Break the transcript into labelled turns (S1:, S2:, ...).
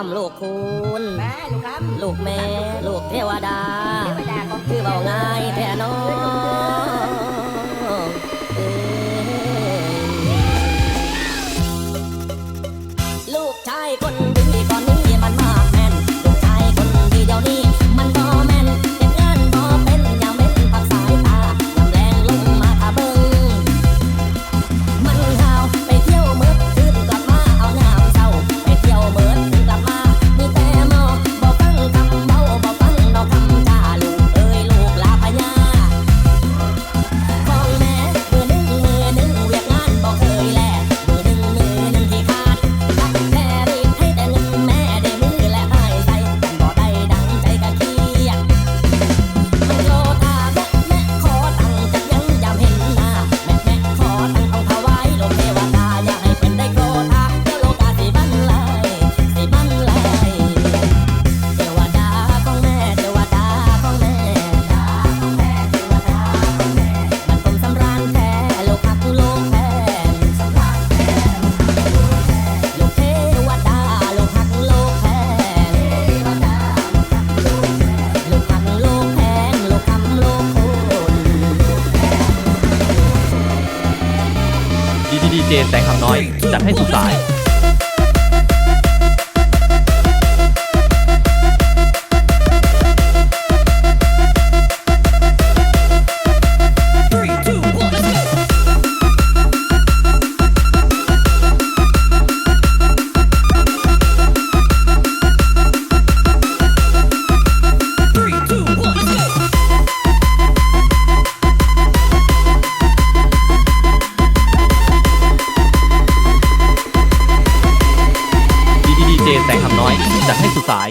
S1: ำลูกคุณ
S2: แม่ลูกคำ
S1: ลูกแม่ลูกเทวดา
S2: เทวดาของ
S1: คือเบาง่ายแท้น้องลูกชายคนดีก่อนนี้มันมากแม่นลูกชายคนดีเดี๋ยวนี้มันบ่แม่นเก็บงานบ่เป็นอย่าเม็ดผักสายตาลำแรงลงมาทาเบิ่งมันหาวไปเที่ยวเมื่อคืนกลับมาเอาน้ำเศร้าไปเที่ยวเมื่อคืนกลับมามีแต่เมาบ่ฟังคำเมาบ่ฟังดอกคำจ้าลูกเอ้ยลูกลาพญาของแม่มือหนึ่งเวียกงานบ่เคยแลมือหนึ่งที่ขาดรักแท้รีบให้แต่เงินแม่ได้มือและให้ใส่กันบ่ได้ดังใจกะเครียดมันโลตาแม่ขอตังค์จากยังยามเห็นหน้าแม่ขอตังค์เอาถวายโลกเทวดาอย่าให้เป็นได้โกรธาเดี๋ยวโลกาสิบันไลเทวดาของแม่เทวดาของแม่มันคงสำราญแท้โลกหักโลกแพงลูกเทวดาโลกหักโลกแพงลูกหักโลกแพงโลกคำโลกคุณ
S3: ดีเจแสงคำน้อยจัดให้สุดสายดีเจแสงคำน้อยจัดให้สุดสาย